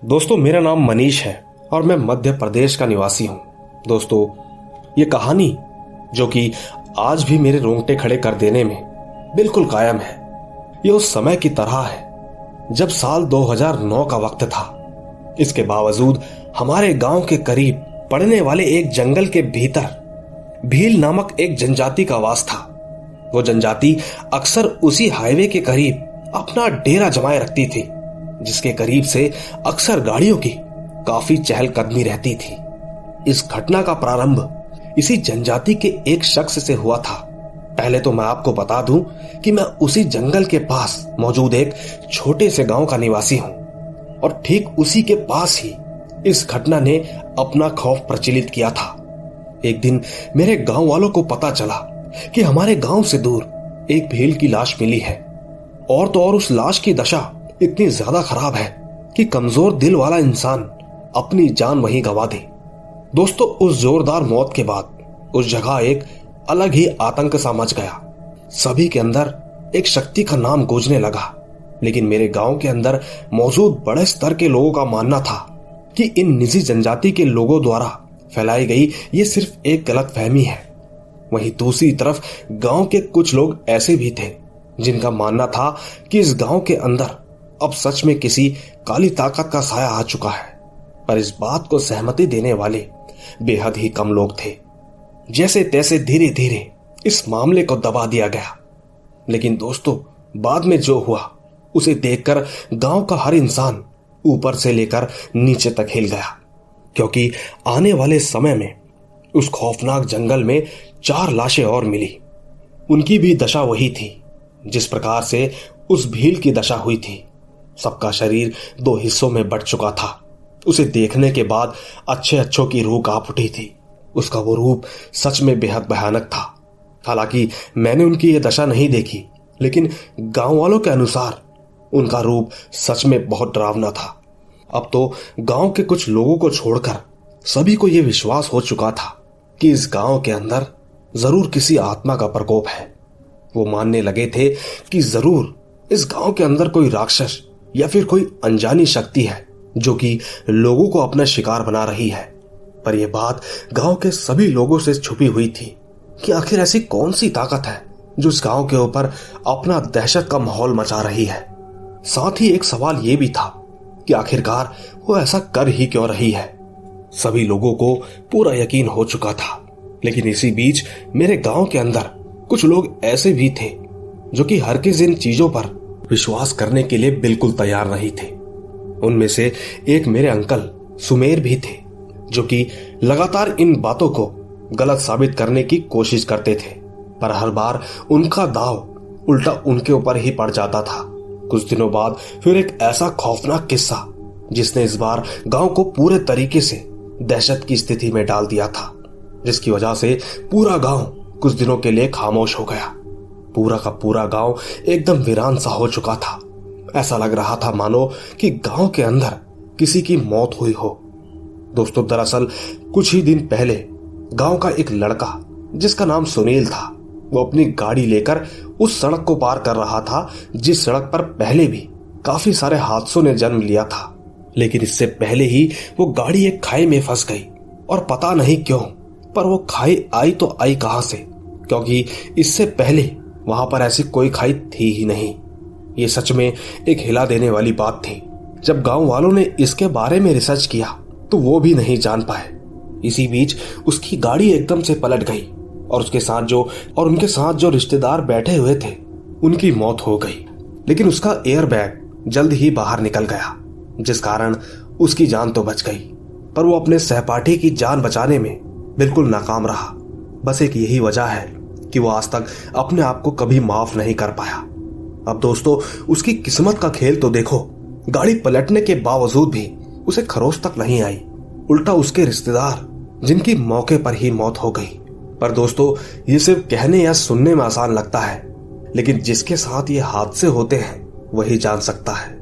दोस्तों, मेरा नाम मनीष है और मैं मध्य प्रदेश का निवासी हूं। दोस्तों, ये कहानी जो कि आज भी मेरे रोंगटे खड़े कर देने में बिल्कुल कायम है, ये उस समय की तरह है जब साल 2009 का वक्त था। इसके बावजूद हमारे गांव के करीब पड़ने वाले एक जंगल के भीतर भील नामक एक जनजाति का वास था। वो जनजाति अक्सर उसी हाईवे के करीब अपना डेरा जमाए रखती थी, जिसके करीब से अक्सर गाड़ियों की काफी चहलकदमी रहती थी। इस घटना का प्रारंभ इसी जनजाति के एक शख्स से हुआ था। पहले तो मैं आपको बता दूं कि मैं उसी जंगल के पास मौजूद एक छोटे से गांव का निवासी हूं और ठीक उसी के पास ही इस घटना ने अपना खौफ प्रचलित किया था। एक दिन मेरे गांव वालों को पता चला कि हमारे गांव से दूर एक भील की लाश मिली है, और तो और उस लाश की दशा इतनी ज्यादा खराब है कि कमजोर दिल वाला इंसान अपनी जान वहीं गंवा दे। दोस्तों, उस जोरदार मौत के बाद उस जगह एक अलग ही आतंक सा मच गया। सभी के अंदर एक शक्ति का नाम गूंजने लगा, लेकिन मेरे गांव के अंदर मौजूद बड़े स्तर के लोगों का मानना था कि इन निजी जनजाति के लोगों द्वारा फैलाई गई ये सिर्फ एक गलतफहमी है। वहीं दूसरी तरफ गांव के कुछ लोग ऐसे भी थे जिनका मानना था कि इस गांव के अंदर अब सच में किसी काली ताकत का साया आ चुका है, पर इस बात को सहमति देने वाले बेहद ही कम लोग थे। जैसे तैसे धीरे धीरे इस मामले को दबा दिया गया, लेकिन दोस्तों, बाद में जो हुआ उसे देखकर गांव का हर इंसान ऊपर से लेकर नीचे तक हिल गया, क्योंकि आने वाले समय में उस खौफनाक जंगल में 4 लाशें और मिली। उनकी भी दशा वही थी जिस प्रकार से उस भील की दशा हुई थी। सबका शरीर 2 हिस्सों में बंट चुका था। उसे देखने के बाद अच्छों की रूह कांप उठी थी। उसका वो रूप सच में बेहद भयानक था। हालांकि मैंने उनकी ये दशा नहीं देखी, लेकिन गांव वालों के अनुसार उनका रूप सच में बहुत डरावना था। अब तो गांव के कुछ लोगों को छोड़कर सभी को यह विश्वास हो चुका था कि इस गांव के अंदर जरूर किसी आत्मा का प्रकोप है। वो मानने लगे थे कि जरूर इस गांव के अंदर कोई राक्षस या फिर कोई अनजानी शक्ति है जो कि लोगों को अपना शिकार बना रही है। पर यह बात गांव के सभी लोगों से छुपी हुई थी कि आखिर ऐसी कौन सी ताकत है जो इस गांव के ऊपर अपना दहशत का माहौल मचा रही है। साथ ही एक सवाल यह भी था कि आखिरकार वो ऐसा कर ही क्यों रही है। सभी लोगों को पूरा यकीन हो चुका था, लेकिन इसी बीच मेरे गांव के अंदर कुछ लोग ऐसे भी थे जो कि हरगिज़ इन चीजों पर विश्वास करने के लिए बिल्कुल तैयार नहीं थे। उनमें से एक मेरे अंकल सुमेर भी थे, जो कि लगातार इन बातों को गलत साबित करने की कोशिश करते थे, पर हर बार उनका दाव उल्टा उनके ऊपर ही पड़ जाता था। कुछ दिनों बाद फिर एक ऐसा खौफनाक किस्सा जिसने इस बार गांव को पूरे तरीके से दहशत की स्थिति में डाल दिया था, जिसकी वजह से पूरा गांव कुछ दिनों के लिए खामोश हो गया। पूरा का पूरा गांव एकदम वीरान सा हो चुका था। ऐसा लग रहा था मानो कि गांव के अंदर किसी की मौत हुई हो। दोस्तों, दरअसल कुछ ही दिन पहले गांव का एक लड़का जिसका नाम सुनील था, वो अपनी गाड़ी लेकर उस सड़क को पार कर रहा था जिस सड़क पर पहले भी काफी सारे हादसों ने जन्म लिया था। लेकिन इससे पहले ही वो गाड़ी एक खाई में फंस गई, और पता नहीं क्यों पर वो खाई आई तो आई कहां से, क्योंकि इससे पहले वहां पर ऐसी कोई खाई थी ही नहीं। ये सच में एक हिला देने वाली बात थी। जब गांव वालों ने इसके बारे में रिसर्च किया तो वो भी नहीं जान पाए। इसी बीच उसकी गाड़ी एकदम से पलट गई और उनके साथ जो रिश्तेदार बैठे हुए थे उनकी मौत हो गई। लेकिन उसका एयरबैग जल्द ही बाहर निकल गया, जिस कारण उसकी जान तो बच गई, पर वो अपने सहपाठी की जान बचाने में बिल्कुल नाकाम रहा। बस एक यही वजह है कि वो आज तक अपने आप को कभी माफ नहीं कर पाया। अब दोस्तों, उसकी किस्मत का खेल तो देखो, गाड़ी पलटने के बावजूद भी उसे खरोच तक नहीं आई, उल्टा उसके रिश्तेदार जिनकी मौके पर ही मौत हो गई। पर दोस्तों, ये सिर्फ कहने या सुनने में आसान लगता है, लेकिन जिसके साथ ये हादसे होते हैं वही जान सकता है।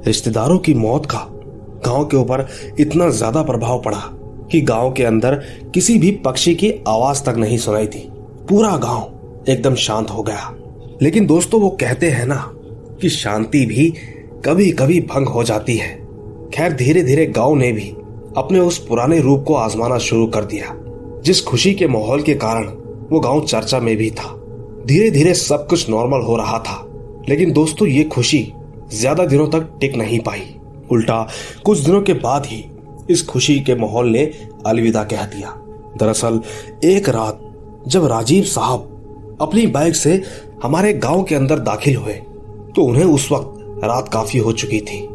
रिश्तेदारों की मौत का गांव के ऊपर इतना ज्यादा प्रभाव पड़ा कि गांव के अंदर किसी भी पक्षी की आवाज तक नहीं सुनाई थी। पूरा गांव एकदम शांत हो गया। लेकिन दोस्तों, वो कहते हैं ना कि शांति भी कभी कभी भंग हो जाती है। खैर धीरे धीरे गांव ने भी अपने उस पुराने रूप को आजमाना शुरू कर दिया। जिस खुशी के माहौल के कारण वो गांव चर्चा में भी था, धीरे धीरे सब कुछ नॉर्मल हो रहा था। लेकिन दोस्तों, ये खुशी ज्यादा दिनों तक टिक नहीं पाई। उल्टा कुछ दिनों के बाद ही इस खुशी के माहौल ने अलविदा कह दिया। दरअसल एक रात जब राजीव साहब अपनी बाइक से हमारे गांव के अंदर दाखिल हुए तो उन्हें उस वक्त रात काफी हो चुकी थी।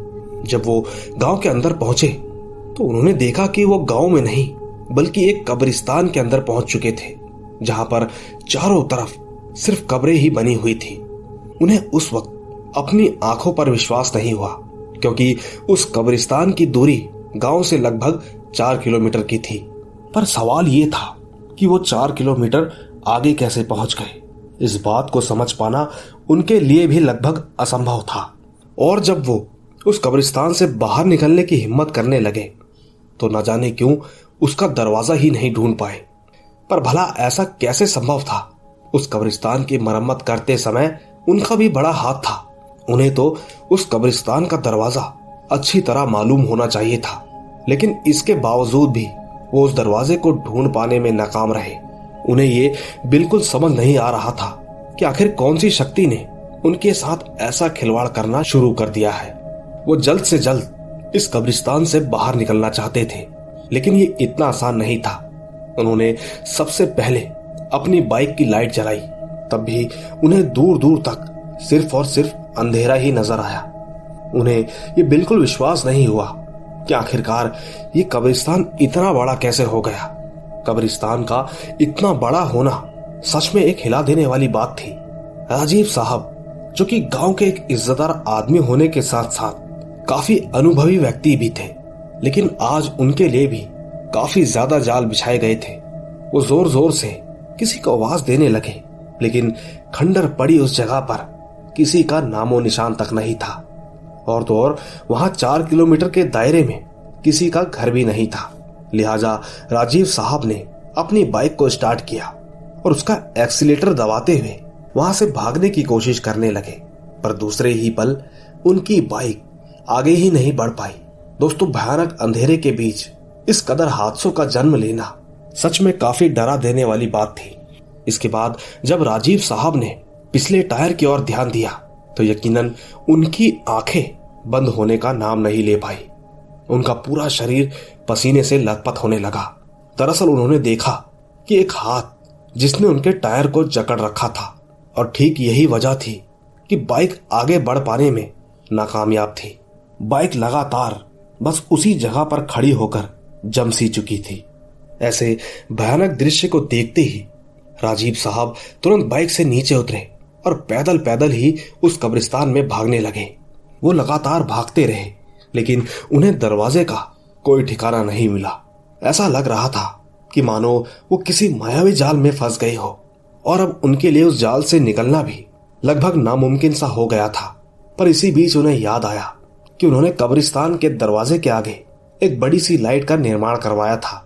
जब वो गांव के अंदर पहुंचे तो उन्होंने देखा कि वो गांव में नहीं बल्कि एक कब्रिस्तान के अंदर पहुंच चुके थे, जहां पर चारों तरफ सिर्फ कब्रें ही बनी हुई थी। उन्हें उस वक्त अपनी आंखों पर विश्वास नहीं हुआ, क्योंकि उस कब्रिस्तान की दूरी गांव से लगभग 4 किलोमीटर की थी। पर सवाल ये था कि वो 4 किलोमीटर आगे कैसे पहुंच गए। इस बात को समझ पाना उनके लिए भी लगभग असंभव था। और जब वो उस कब्रिस्तान से बाहर निकलने की हिम्मत करने लगे तो न जाने क्यों उसका दरवाजा ही नहीं ढूंढ पाए। पर भला ऐसा कैसे संभव था? उस कब्रिस्तान की मरम्मत करते समय उनका भी बड़ा हाथ था। उन्हें तो उस कब्रिस्तान का दरवाजा अच्छी तरह मालूम होना चाहिए था, लेकिन इसके बावजूद भी वो उस दरवाजे को ढूंढ पाने में नाकाम रहे। उन्हें ये बिल्कुल समझ नहीं आ रहा था कि आखिर कौन सी शक्ति ने उनके साथ ऐसा खिलवाड़ करना शुरू कर दिया है। वो जल्द से जल्द इस कब्रिस्तान से बाहर निकलना चाहते थे, लेकिन ये इतना आसान नहीं था। उन्होंने सबसे पहले अपनी बाइक की लाइट जलाई, तब भी उन्हें दूर दूर तक सिर्फ और सिर्फ अंधेरा ही नजर आया। उन्हें ये बिल्कुल विश्वास नहीं हुआ कि आखिरकार ये कब्रिस्तान इतना बड़ा कैसे हो गया। कब्रिस्तान का इतना बड़ा होना सच में एक हिला देने वाली बात थी। राजीव साहब, जो कि गांव के एक इज्जतदार आदमी होने के साथ साथ काफी अनुभवी व्यक्ति भी थे, लेकिन आज उनके लिए भी काफी ज्यादा जाल बिछाए गए थे। वो जोर जोर से किसी को आवाज देने लगे, लेकिन खंडर पड़ी उस जगह पर किसी का नामो निशान तक नहीं था। और तो और वहां 4 किलोमीटर के दायरे में किसी का घर भी नहीं था। लिहाजा राजीव साहब ने अपनी बाइक को स्टार्ट किया और उसका एक्सीलेटर दबाते हुए वहां से भागने की कोशिश करने लगे। पर दूसरे ही पल उनकी बाइक आगे ही नहीं बढ़ पाई। दोस्तों, भयानक अंधेरे के बीच इस कदर हादसों का जन्म लेना सच में काफी डरा देने वाली बात थी। इसके बाद जब राजीव साहब ने पिछले टायर की ओर ध्यान दिया तो यकीनन उनकी आंखें बंद होने का नाम नहीं ले पाई। उनका पूरा शरीर पसीने से लथपथ होने लगा। दरअसल उन्होंने देखा कि एक हाथ जिसने उनके टायर को जकड़ रखा था, और ठीक यही वजह थी कि बाइक आगे बढ़ पाने में नाकामयाब थी। बाइक लगातार बस उसी जगह पर खड़ी होकर जम सी चुकी थी। ऐसे भयानक दृश्य को देखते ही राजीव साहब तुरंत बाइक से नीचे उतरे और पैदल पैदल ही उस कब्रिस्तान में भागने लगे। वो लगातार भागते रहे, लेकिन उन्हें दरवाजे का कोई ठिकाना नहीं मिला। ऐसा लग रहा था कि मानो वो किसी मायावी जाल में फंस गए हो, और अब उनके लिए उस जाल से निकलना भी लगभग नामुमकिन सा हो गया था। पर इसी बीच उन्हें याद आया कि उन्होंने कब्रिस्तान के दरवाजे के आगे एक बड़ी सी लाइट का निर्माण करवाया था।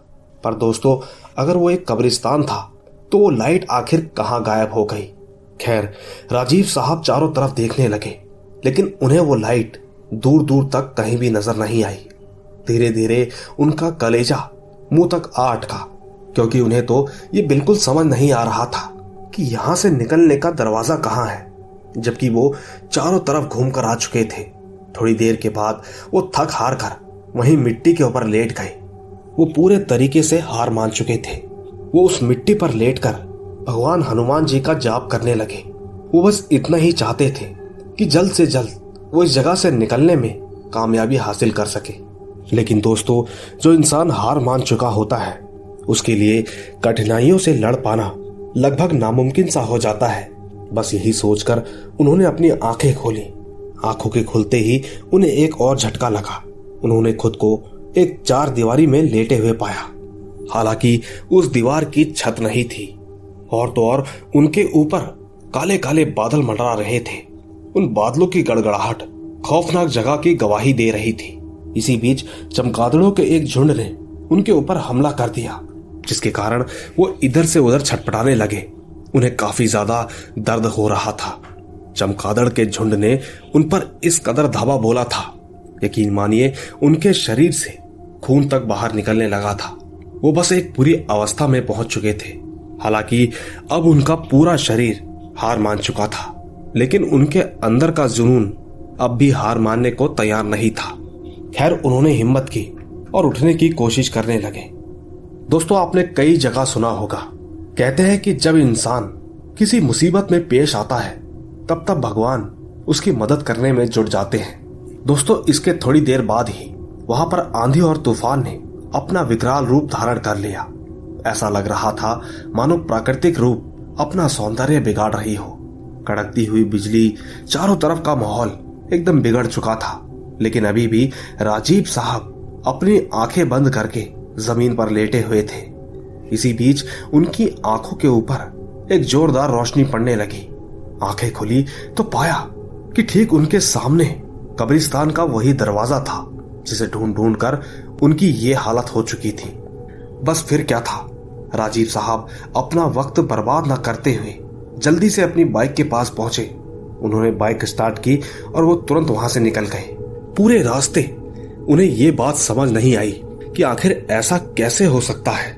पर दोस्तों, अगर वो एक कब्रिस्तान था तो वो लाइट आखिर कहां गायब हो गई? खैर, राजीव साहब चारों तरफ देखने लगे, लेकिन उन्हें वो लाइट दूर दूर तक कहीं भी नजर नहीं आई। धीरे धीरे उनका कलेजा मुंह तक आ अटका, क्योंकि उन्हें तो ये बिल्कुल समझ नहीं आ रहा था कि यहां से निकलने का दरवाजा कहां है, जबकि वो चारों तरफ घूमकर आ चुके थे। थोड़ी देर के बाद वो थक हार कर वहीं मिट्टी के ऊपर लेट गए। वो पूरे तरीके से हार मान चुके थे। वो उस मिट्टी पर लेटकर भगवान हनुमान जी का जाप करने लगे। वो बस इतना ही चाहते थे कि जल्द से जल्द वो इस जगह से निकलने में कामयाबी हासिल कर सके। लेकिन दोस्तों, जो इंसान हार मान चुका होता है उसके लिए कठिनाइयों से लड़ पाना लगभग नामुमकिन सा हो जाता है। बस यही सोचकर उन्होंने अपनी आंखें खोली। आंखों के खुलते ही उन्हें एक और झटका लगा। उन्होंने खुद को एक 4 दीवारी में लेटे हुए पाया। हालांकि उस दीवार की छत नहीं थी, और तो और उनके ऊपर काले काले बादल मंडरा रहे थे। उन बादलों की गड़गड़ाहट खौफनाक जगह की गवाही दे रही थी। इसी बीच चमगादड़ों के एक झुंड ने उनके ऊपर हमला कर दिया, जिसके कारण वो इधर से उधर छटपटाने लगे। उन्हें काफी ज्यादा दर्द हो रहा था। चमगादड़ के झुंड ने उन पर इस कदर धावा बोला था, यकीन मानिए उनके शरीर से खून तक बाहर निकलने लगा था। वो बस एक बुरी अवस्था में पहुंच चुके थे। हालांकि अब उनका पूरा शरीर हार मान चुका था, लेकिन उनके अंदर का जुनून अब भी हार मानने को तैयार नहीं था। खैर, उन्होंने हिम्मत की और उठने की कोशिश करने लगे। दोस्तों, आपने कई जगह सुना होगा, कहते हैं कि जब इंसान किसी मुसीबत में पेश आता है तब तब भगवान उसकी मदद करने में जुट जाते हैं। दोस्तों, इसके थोड़ी देर बाद ही वहां पर आंधी और तूफान ने अपना विकराल रूप धारण कर लिया। ऐसा लग रहा था मानो प्राकृतिक रूप अपना सौंदर्य बिगाड़ रही हो। कड़कती हुई बिजली, चारों तरफ का माहौल एकदम बिगड़ चुका था। लेकिन अभी भी राजीव साहब अपनी आंखें बंद करके जमीन पर लेटे हुए थे। इसी बीच उनकी आंखों के ऊपर एक जोरदार रोशनी पड़ने लगी। आंखें खुली तो पाया कि ठीक उनके सामने कब्रिस्तान का वही दरवाजा था जिसे ढूंढ ढूंढ कर उनकी ये हालत हो चुकी थी। बस फिर क्या था, राजीव साहब अपना वक्त बर्बाद न करते हुए जल्दी से अपनी बाइक के पास पहुंचे। उन्होंने बाइक स्टार्ट की और वो तुरंत वहां से निकल गए। पूरे रास्ते उन्हें ये बात समझ नहीं आई कि आखिर ऐसा कैसे हो सकता है,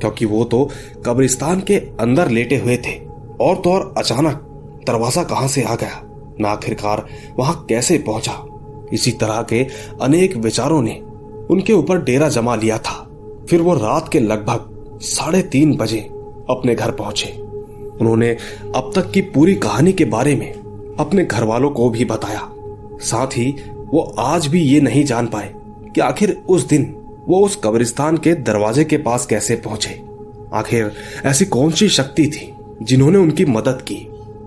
क्योंकि वो तो कब्रिस्तान के अंदर लेटे हुए थे और तो और अचानक दरवाजा कहां से आ गया, ना आखिरकार वहां कैसे पहुंचा। इसी तरह के अनेक विचारों ने उनके ऊपर डेरा जमा लिया था। फिर वो रात के लगभग 3:30 बजे अपने घर पहुंचे। उन्होंने अब तक की पूरी कहानी के बारे में अपने घर वालों को भी बताया। साथ ही वो आज भी ये नहीं जान पाए कि आखिर उस दिन वो उस कब्रिस्तान के दरवाजे के पास कैसे पहुंचे। आखिर ऐसी कौन सी शक्ति थी जिन्होंने उनकी मदद की।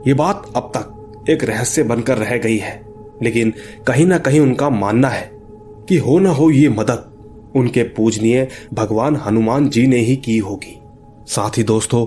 ये बात अब तक एक रहस्य बनकर रह गई है, लेकिन कहीं ना कहीं उनका मानना है कि हो ना हो ये मदद उनके पूजनीय भगवान हनुमान जी ने ही की होगी। साथ ही दोस्तों,